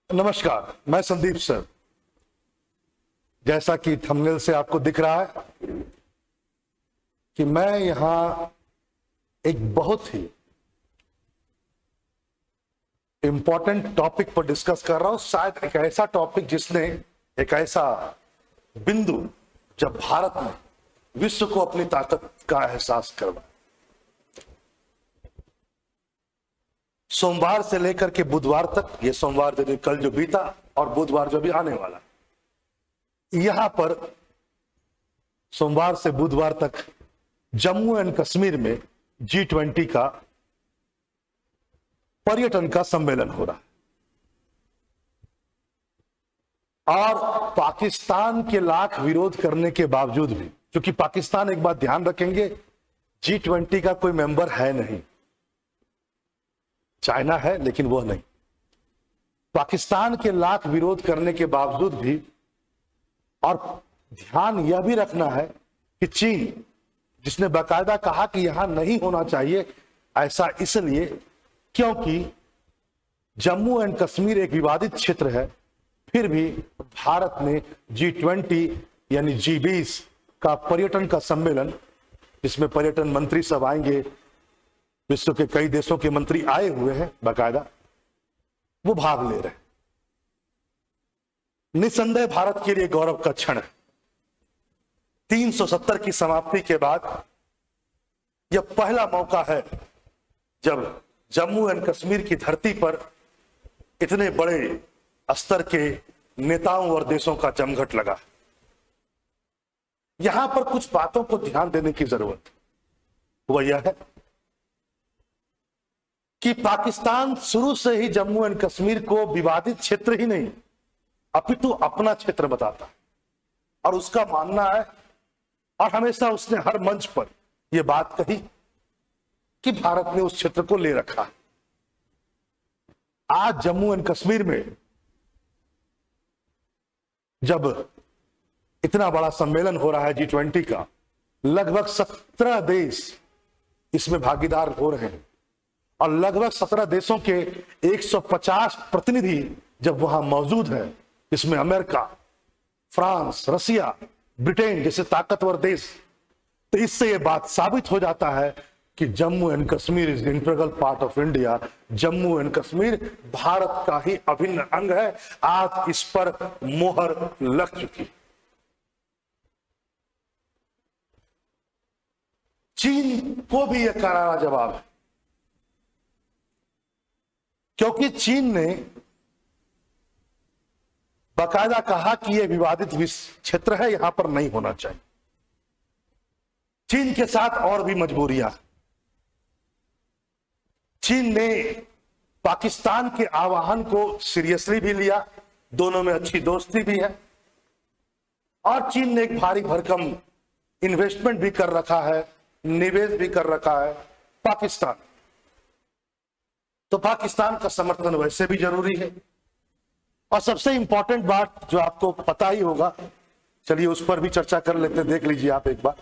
नमस्कार, मैं संदीप सर। जैसा कि थंबनेल से आपको दिख रहा है कि मैं यहां एक बहुत ही इंपॉर्टेंट टॉपिक पर डिस्कस कर रहा हूं। शायद एक ऐसा टॉपिक जिसने एक ऐसा बिंदु जब भारत ने विश्व को अपनी ताकत का एहसास करवाया। सोमवार से लेकर के बुधवार तक, ये सोमवार जो कल जो बीता और बुधवार जो भी आने वाला, यहां पर सोमवार से बुधवार तक जम्मू एंड कश्मीर में G20 का पर्यटन का सम्मेलन हो रहा है। और पाकिस्तान के लाख विरोध करने के बावजूद भी, क्योंकि पाकिस्तान, एक बात ध्यान रखेंगे, G20 का कोई मेंबर है नहीं। चाइना है लेकिन वह नहीं। पाकिस्तान के लाख विरोध करने के बावजूद भी, और ध्यान यह भी रखना है कि चीन, जिसने बाकायदा कहा कि यहां नहीं होना चाहिए, ऐसा इसलिए क्योंकि जम्मू एंड कश्मीर एक विवादित क्षेत्र है, फिर भी भारत ने G20 यानी G20 का पर्यटन का सम्मेलन, जिसमें पर्यटन मंत्री सब आएंगे, विश्व के कई देशों के मंत्री आए हुए हैं बाकायदा, वो भाग ले रहे हैं। निसंदेह भारत के लिए गौरव का क्षण है। 370 की समाप्ति के बाद यह पहला मौका है जब जम्मू एंड कश्मीर की धरती पर इतने बड़े स्तर के नेताओं और देशों का जमघट लगा। यहां पर कुछ बातों को ध्यान देने की जरूरत है। वह यह है कि पाकिस्तान शुरू से ही जम्मू एंड कश्मीर को विवादित क्षेत्र ही नहीं, अपितु अपना क्षेत्र बताता है। और उसका मानना है, और हमेशा उसने हर मंच पर यह बात कही कि भारत ने उस क्षेत्र को ले रखा है। आज जम्मू एंड कश्मीर में जब इतना बड़ा सम्मेलन हो रहा है G20 का, लगभग 17 देश इसमें भागीदार हो रहे हैं, और लगभग 17 देशों के 150 प्रतिनिधि जब वहां मौजूद हैं, इसमें अमेरिका, फ्रांस, रसिया, ब्रिटेन जैसे ताकतवर देश, तो इससे यह बात साबित हो जाता है कि Jammu and Kashmir is integral part of India. Jammu and Kashmir Bharat का ही अभिन्न अंग है। आज इस पर मोहर लग चुकी। चीन को भी यह करारा जवाब है, क्योंकि चीन ने बाकायदा कहा कि यह विवादित क्षेत्र है, यहां पर नहीं होना चाहिए। चीन के साथ और भी मजबूरियां। चीन ने पाकिस्तान के आह्वान को सीरियसली भी लिया, दोनों में अच्छी दोस्ती भी है, और चीन ने एक भारी भरकम इन्वेस्टमेंट भी कर रखा है, निवेश भी कर रखा है पाकिस्तान। तो पाकिस्तान का समर्थन वैसे भी जरूरी है। और सबसे इंपॉर्टेंट बात जो आपको पता ही होगा, चलिए उस पर भी चर्चा कर लेते हैं, देख लीजिए आप एक बार,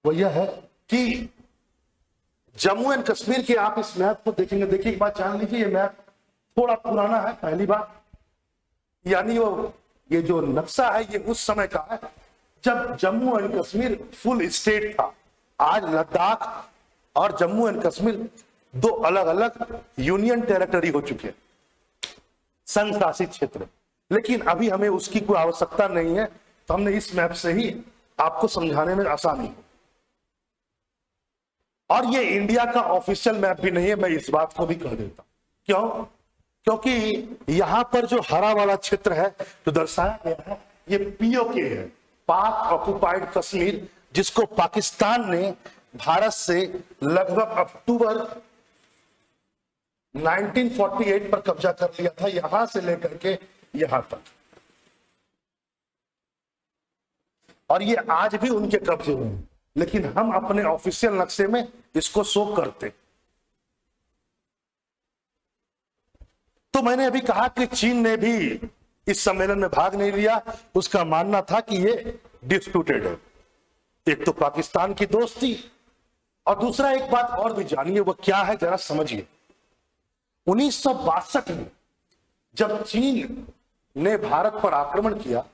वो यह है कि जम्मू एंड कश्मीर के, आप इस मैप को देखेंगे, देखिए एक बात जान लीजिए, ये मैप थोड़ा पुराना है, पहली बात, यानी ये जो नक्शा है ये उस समय का है जब Jammu and Kashmir full state था। आज लद्दाख और जम्मू एंड कश्मीर दो अलग अलग यूनियन टेरिटरी हो चुके हैं, संघ शासित क्षेत्र। लेकिन अभी हमें उसकी कोई आवश्यकता नहीं है, तो हमने इस मैप से ही आपको समझाने में आसानी हो। और ये इंडिया का ऑफिशियल मैप भी नहीं है, मैं इस बात को भी कह देता हूं। क्यों? क्योंकि यहां पर जो हरा वाला क्षेत्र है जो दर्शाया गया है, ये POK है, पाक ऑक्युपाइड कश्मीर, जिसको पाकिस्तान ने भारत से लगभग अक्टूबर 1948 पर कब्जा कर लिया था, यहां से लेकर के यहां तक। और ये आज भी उनके कब्जे में है, लेकिन हम अपने ऑफिशियल नक्शे में इसको शो करते। तो मैंने अभी कहा कि चीन ने भी इस सम्मेलन में भाग नहीं लिया। उसका मानना था कि ये डिस्प्यूटेड है। एक तो पाकिस्तान की दोस्ती, और दूसरा एक बात और भी जानिए, वो क्या है जरा समझिए। 1962 में जब चीन ने भारत पर आक्रमण किया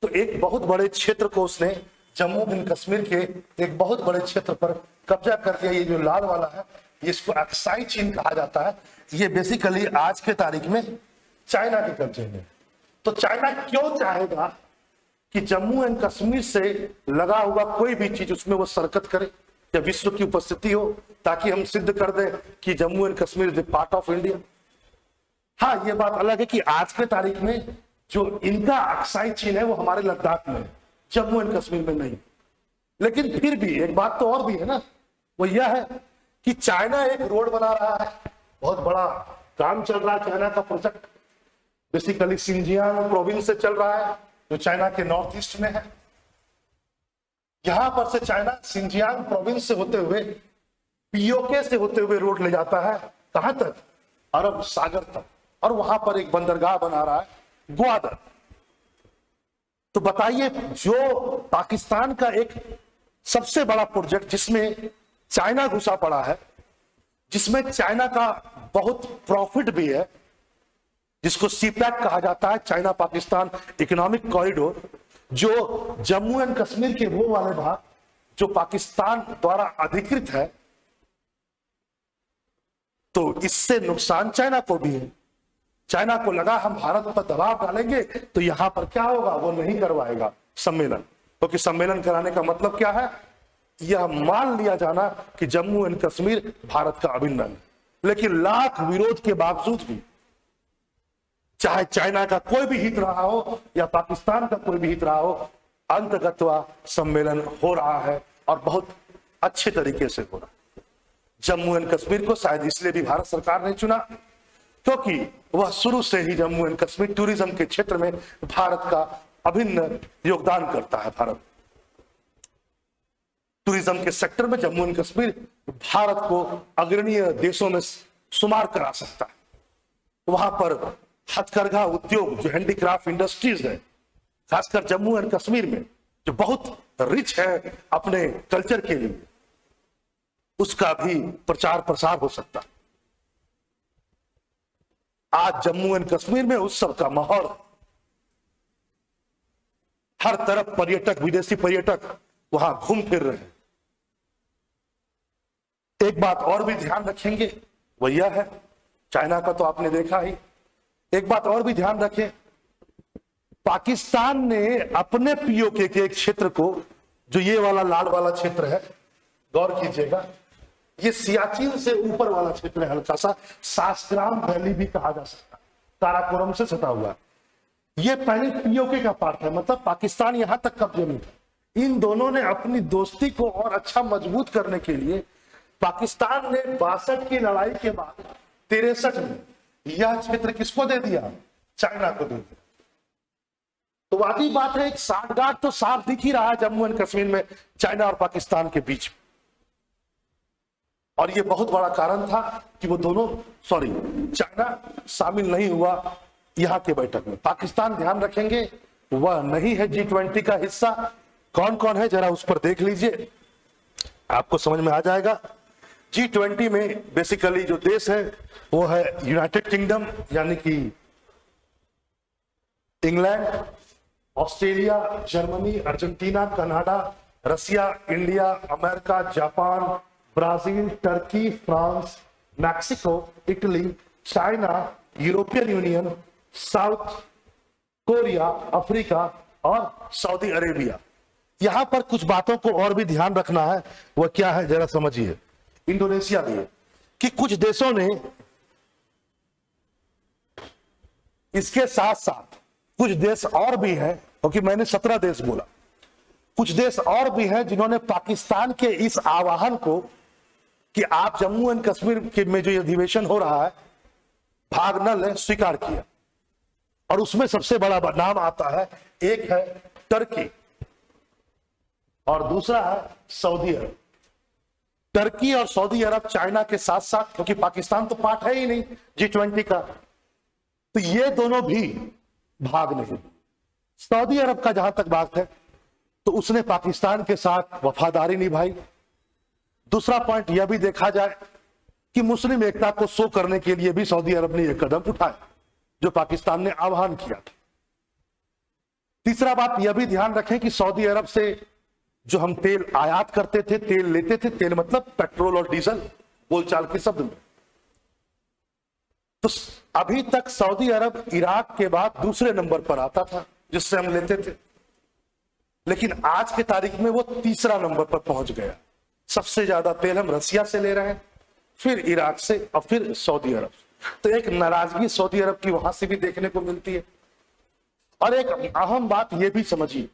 तो एक बहुत बड़े क्षेत्र को उसने, जम्मू एंड कश्मीर के एक बहुत बड़े क्षेत्र पर कब्जा कर लिया। ये जो लाल वाला है, इसको अक्साई चीन कहा जाता है। ये बेसिकली आज के तारीख में चाइना के कब्जे में। तो चाइना क्यों चाहेगा कि जम्मू एंड कश्मीर से लगा हुआ कोई भी चीज उसमें वो शरकत करे या विश्व की उपस्थिति हो, ताकि हम सिद्ध कर दें कि Jammu and Kashmir is part of India. हाँ, ये बात अलग है कि आज के तारीख में जो इनका अक्साई चीन है वो हमारे लद्दाख में है, जम्मू एंड कश्मीर में नहीं। लेकिन फिर भी एक बात तो और भी है ना, वो यह है कि चाइना एक रोड बना रहा है, बहुत बड़ा काम चल रहा है चाइना का प्रोजेक्ट, बेसिकली सिंजियांग प्रोविंस से चल रहा है जो चाइना के नॉर्थ ईस्ट में है। यहां पर से चाइना सिंजियांग प्रोविंस से होते हुए पीओके से होते हुए रोड ले जाता है, कहां तक? अरब सागर तक, और वहां पर एक बंदरगाह बना रहा है ग्वादर। तो बताइए, जो पाकिस्तान का एक सबसे बड़ा प्रोजेक्ट जिसमें चाइना घुसा पड़ा है, जिसमें चाइना का बहुत प्रॉफिट भी है, जिसको सीपैक कहा जाता है, चाइना पाकिस्तान इकोनॉमिक कॉरिडोर, जो जम्मू एंड कश्मीर के वो वाले भाग जो पाकिस्तान द्वारा अधिकृत है, तो इससे नुकसान चाइना को भी है। चाइना को लगा हम भारत पर दबाव डालेंगे तो यहां पर क्या होगा, वो नहीं करवाएगा सम्मेलन, क्योंकि सम्मेलन कराने का मतलब क्या है, यह मान लिया जाना कि जम्मू एंड कश्मीर भारत का अभिन्न अंग। लेकिन लाख विरोध के बावजूद भी, चाहे चाइना का कोई भी हित रहा हो या पाकिस्तान का कोई भी हित रहा हो, अंततः सम्मेलन हो रहा है और बहुत अच्छे तरीके से हो रहा है। जम्मू एंड कश्मीर को शायद इसलिए भी भारत सरकार ने चुना क्योंकि वह शुरू से ही जम्मू एंड कश्मीर टूरिज्म के क्षेत्र में भारत का अभिन्न योगदान करता है। भारत टूरिज्म के सेक्टर में जम्मू एंड कश्मीर भारत को अग्रणीय देशों में शुमार करा सकता है। वहां पर हथकरघा उद्योग, जो हैंडीक्राफ्ट इंडस्ट्रीज है, खासकर जम्मू एंड कश्मीर में, जो बहुत रिच है अपने कल्चर के लिए, उसका भी प्रचार प्रसार हो सकता है। आज जम्मू एंड कश्मीर में उत्सव का माहौल, हर तरफ पर्यटक, विदेशी पर्यटक वहां घूम फिर रहे हैं। एक बात और भी ध्यान रखेंगे, वह यह है, चाइना का तो आपने देखा ही, एक बात और भी ध्यान रखें, पाकिस्तान ने अपने पीओके के एक क्षेत्र को, जो ये वाला लाल वाला क्षेत्र है, गौर कीजिएगा, ये सियाचिन से ऊपर वाला क्षेत्र है, हल्का सा सासग्राम वैली भी कहा जा सकता है, काराकोरम से सटा हुआ है। ये पहले पीओके का पार्ट है, मतलब पाकिस्तान यहां तक कब्जे में था। इन दोनों ने अपनी दोस्ती को और अच्छा मजबूत करने के लिए पाकिस्तान ने 62 की लड़ाई के बाद 63 में यह क्षेत्र किसको दे दिया? चाइना को दे दिया। तो वादी बात है, एक साठगांठ तो साफ दिख ही रहा है जम्मू एंड कश्मीर में चाइना और पाकिस्तान के बीच में। और यह बहुत बड़ा कारण था कि वो दोनों, चाइना शामिल नहीं हुआ यहां के बैठक में। पाकिस्तान, ध्यान रखेंगे, वह नहीं है G20 का हिस्सा। कौन कौन है जरा उस पर देख लीजिए, आपको समझ में आ जाएगा। G20 में बेसिकली जो देश है वो है यूनाइटेड किंगडम, यानी कि England, Australia, Germany, Argentina, Canada, Russia, India, America, Japan, Brazil, Turkey, France, Mexico, Italy, China, European Union, South Korea, Africa और सऊदी अरेबिया। यहां पर कुछ बातों को और भी ध्यान रखना है, वह क्या है जरा समझिए। इंडोनेशिया भी है कि कुछ देशों ने, इसके साथ साथ कुछ देश और भी हैं, क्योंकि मैंने 17 देश बोला, कुछ देश और भी हैं जिन्होंने पाकिस्तान के इस आह्वान को कि आप जम्मू एंड कश्मीर के में जो अधिवेशन हो रहा है भाग न ले, स्वीकार किया। और उसमें सबसे बड़ा नाम आता है, एक है टर्की और दूसरा है सऊदी अरब। टर्की और सऊदी अरब चाइना के साथ साथ, क्योंकि पाकिस्तान तो पार्ट है ही नहीं G20 का, तो ये दोनों भी भाग नहीं। सऊदी अरब का जहां तक बात है तो उसने पाकिस्तान के साथ वफादारी निभाई। दूसरा पॉइंट यह भी देखा जाए कि मुस्लिम एकता को शो करने के लिए भी सऊदी अरब ने यह कदम उठाया। जो पाकिस्तान ने आह्वान किया था। तीसरा बात यह भी ध्यान रखें कि सऊदी अरब से जो हम तेल आयात करते थे, तेल लेते थे, तेल मतलब पेट्रोल और डीजल बोलचाल के शब्द में, तो अभी तक सऊदी अरब इराक के बाद दूसरे नंबर पर आता था जिससे हम लेते थे, लेकिन आज के तारीख में वो तीसरा नंबर पर पहुंच गया। सबसे ज्यादा तेल हम रसिया से ले रहे हैं, फिर इराक से और फिर सऊदी अरब। तो एक नाराजगी सऊदी अरब की वहां से भी देखने को मिलती है। और एक अहम बात यह भी समझिए,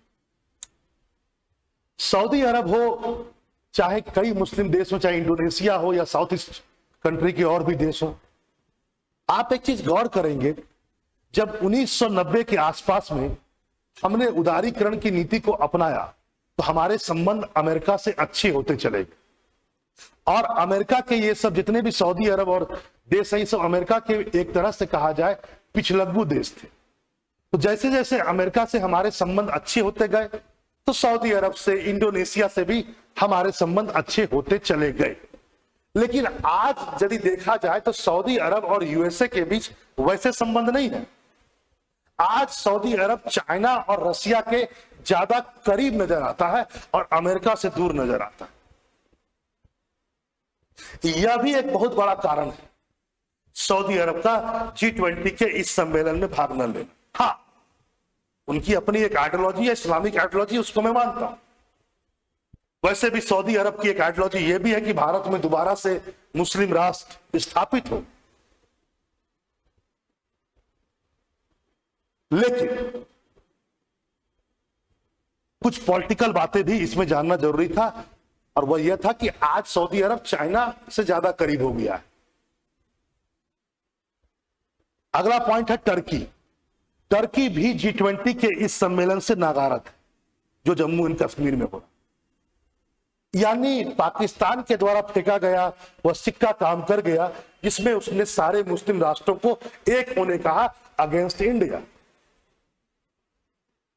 सऊदी अरब हो चाहे कई मुस्लिम देश हो, चाहे इंडोनेशिया हो या साउथ ईस्ट कंट्री के और भी देश हो, आप एक चीज गौर करेंगे, जब 1990 के आसपास में हमने उदारीकरण की नीति को अपनाया तो हमारे संबंध अमेरिका से अच्छे होते चले गए। और अमेरिका के ये सब जितने भी सऊदी अरब और देश है, ये सब अमेरिका के एक तरह से कहा जाए पिछलग्गू देश थे। तो जैसे जैसे अमेरिका से हमारे संबंध अच्छे होते गए तो सऊदी अरब से, इंडोनेशिया से भी हमारे संबंध अच्छे होते चले गए। लेकिन आज यदि देखा जाए तो सऊदी अरब और यूएसए के बीच वैसे संबंध नहीं है। आज सऊदी अरब चाइना और रसिया के ज्यादा करीब नजर आता है और अमेरिका से दूर नजर आता है। यह भी एक बहुत बड़ा कारण है सऊदी अरब का G20 के इस सम्मेलन में भाग न लेना। हाँ, उनकी अपनी एक आइडियोलॉजी है, इस्लामिक आइडियोलॉजी, उसको मैं मानता हूं। वैसे भी सऊदी अरब की एक आइडियोलॉजी यह भी है कि भारत में दोबारा से मुस्लिम राष्ट्र स्थापित हो। लेकिन कुछ पॉलिटिकल बातें भी इसमें जानना जरूरी था, और वह यह था कि आज सऊदी अरब चाइना से ज्यादा करीब हो गया है। अगला पॉइंट है टर्की। टर्की भी G20 के इस सम्मेलन से नागारत है जो जम्मू एंड कश्मीर में हो रहा। यानी पाकिस्तान के द्वारा फेंका गया वह सिक्का काम कर गया जिसमें उसने सारे मुस्लिम राष्ट्रों को एक होने कहा अगेंस्ट इंडिया।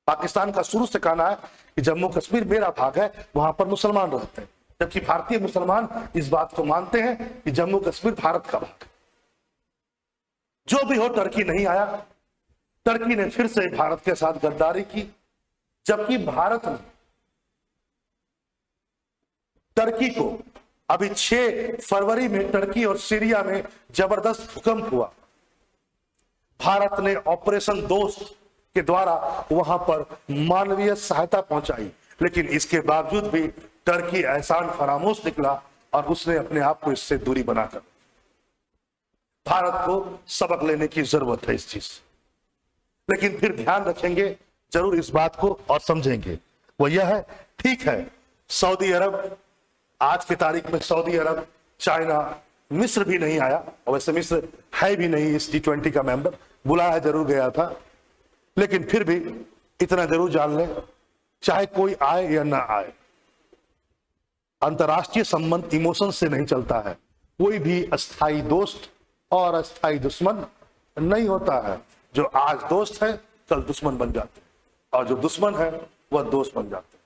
पाकिस्तान का शुरू से कहना है कि जम्मू कश्मीर मेरा भाग है, वहां पर मुसलमान रहते हैं, जबकि भारतीय मुसलमान इस बात को मानते हैं कि जम्मू कश्मीर भारत का भाग है। जो भी हो, टर्की नहीं आया। टर्की ने फिर से भारत के साथ गद्दारी की, जबकि भारत ने टर्की को अभी 6 फरवरी में टर्की और सीरिया में जबरदस्त भूकंप हुआ। भारत ने ऑपरेशन दोस्त के द्वारा वहां पर मानवीय सहायता पहुंचाई, लेकिन इसके बावजूद भी टर्की एहसान फरामोश निकला और उसने अपने आप को इससे दूरी बनाकर। भारत को सबक लेने की जरूरत है इस चीज से, लेकिन फिर ध्यान रखेंगे जरूर इस बात को और समझेंगे। वो यह है, ठीक है, सऊदी अरब आज की तारीख में, सऊदी अरब, चाइना, मिस्र भी नहीं आया, और वैसे मिस्र है भी नहीं इस G20 का मेंबर, बुलाया जरूर गया था, लेकिन फिर भी इतना जरूर जान लें, चाहे कोई आए या ना आए, अंतरराष्ट्रीय संबंध इमोशन से नहीं चलता है। कोई भी अस्थाई दोस्त और अस्थाई दुश्मन नहीं होता है। जो आज दोस्त है कल दुश्मन बन जाते हैं, और जो दुश्मन है वह दोस्त बन जाते हैं।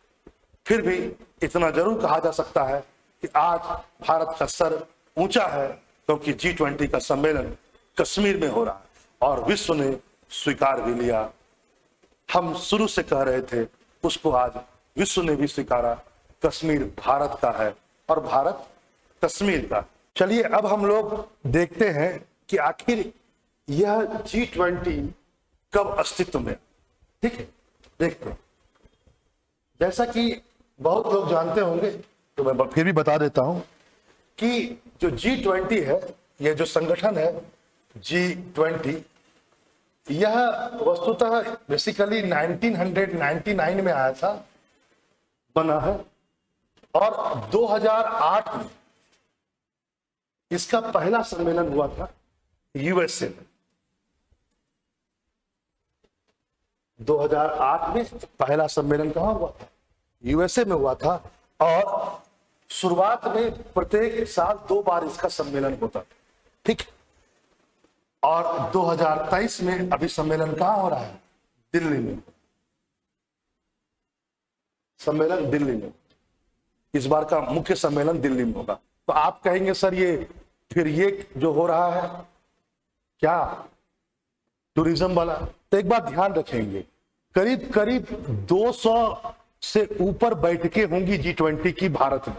फिर भी इतना जरूर कहा जा सकता है कि आज भारत का सर ऊंचा है, क्योंकि G20 का सम्मेलन कश्मीर में हो रहा है और विश्व ने स्वीकार भी लिया। हम शुरू से कह रहे थे, उसको आज विश्व ने भी स्वीकारा। कश्मीर भारत का है और भारत कश्मीर का। चलिए अब हम लोग देखते हैं कि आखिर यह G20 कब अस्तित्व में, ठीक है, देखते हैं। जैसा कि बहुत लोग जानते होंगे, तो मैं फिर भी बता देता हूं कि जो G20 है, यह जो संगठन है G20, यह वस्तुतः बेसिकली 1999 में आया था, बना है, और 2008 में इसका पहला सम्मेलन हुआ था यूएसए में। 2008 में पहला सम्मेलन कहां हुआ था? यूएसए में हुआ था। और शुरुआत में प्रत्येक साल 2 बार इसका सम्मेलन होता था, ठीक। और 2023 में अभी सम्मेलन कहां हो रहा है? दिल्ली में। सम्मेलन दिल्ली में, इस बार का मुख्य सम्मेलन दिल्ली में होगा। तो आप कहेंगे सर ये फिर ये जो हो रहा है क्या टूरिज्म वाला। तो एक बात ध्यान रखेंगे, करीब करीब 200 से ऊपर बैठकें होंगी G20 की भारत में,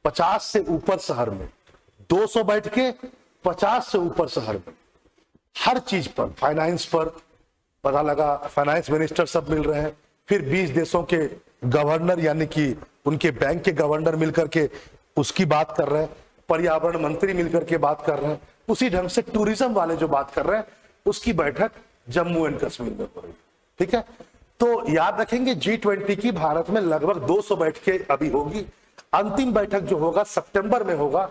50 से ऊपर शहर में, 200 बैठकें 50 से ऊपर शहर में, हर चीज पर, फाइनेंस पर पता लगा फाइनेंस मिनिस्टर सब मिल रहे हैं, फिर 20 देशों के गवर्नर यानी कि उनके बैंक के गवर्नर मिलकर के उसकी बात कर रहे हैं, पर्यावरण मंत्री मिलकर के बात कर रहे हैं, उसी ढंग से टूरिज्म वाले जो बात कर रहे हैं उसकी बैठक जम्मू एंड कश्मीर में हो रही है। ठीक है, तो याद रखेंगे G20 की भारत में लगभग 200 बैठकें अभी होगी। अंतिम बैठक जो होगा सितंबर में होगा,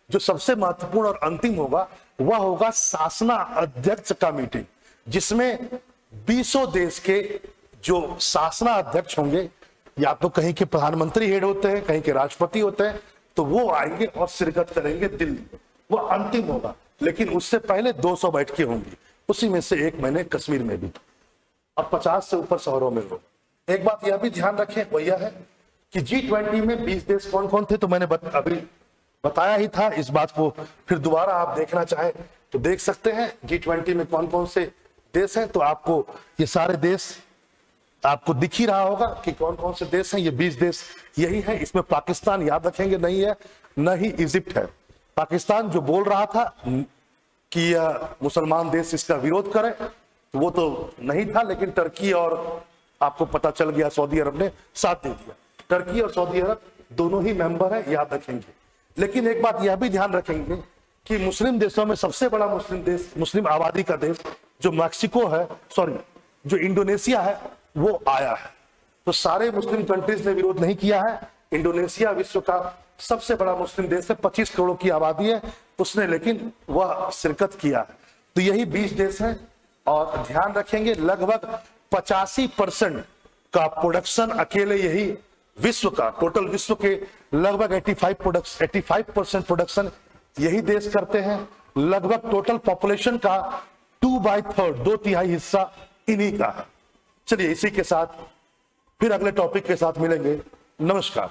जो सबसे महत्वपूर्ण और अंतिम होगा वह होगा शासना अध्यक्ष का मीटिंग, जिसमें 20 देश के जो शासना अध्यक्ष होंगे, या तो कहीं के प्रधानमंत्री हेड होते हैं, कहीं के राष्ट्रपति होते हैं, तो वो आएंगे और शिरकत करेंगे दिल्ली में। वो अंतिम होगा, लेकिन उससे पहले 200 बैठकें होंगी, उसी में से एक महीने कश्मीर में भी, अब 50 से ऊपर शहरों में होगा। एक बात यह भी ध्यान रखें, वो यह है कि G20 में 20 देश कौन कौन थे, तो मैंने अभी बताया ही था। इस बात को फिर दोबारा आप देखना चाहें तो देख सकते हैं G20 में कौन कौन से देश हैं, तो आपको ये सारे देश आपको दिख ही रहा होगा कि कौन कौन से देश हैं। ये 20 देश यही है। इसमें पाकिस्तान याद रखेंगे नहीं है, न ही इजिप्ट है। पाकिस्तान जो बोल रहा था कि यह मुसलमान देश इसका विरोध करे, तो वो तो नहीं था, लेकिन टर्की और आपको पता चल गया सऊदी अरब ने साथ दे दिया। टर्की और सऊदी अरब दोनों ही मेंबर है, याद रखेंगे। लेकिन एक बात यह भी ध्यान रखेंगे कि मुस्लिम देशों में सबसे बड़ा मुस्लिम देश, मुस्लिम आबादी का देश जो मैक्सिको है, सॉरी जो इंडोनेशिया है, वो आया है। तो सारे मुस्लिम कंट्रीज ने विरोध नहीं किया है। इंडोनेशिया विश्व का सबसे बड़ा मुस्लिम देश है, 25 करोड़ की आबादी है उसने, लेकिन वह शिरकत किया है। तो यही 20 देश हैं। और ध्यान रखेंगे लगभग 85% का प्रोडक्शन अकेले यही विश्व का, टोटल विश्व के लगभग 85% प्रोडक्शन यही देश करते हैं। लगभग टोटल पॉपुलेशन का 2/3, 2/3 हिस्सा इन्हीं का है। चलिए इसी के साथ फिर अगले टॉपिक के साथ मिलेंगे। नमस्कार।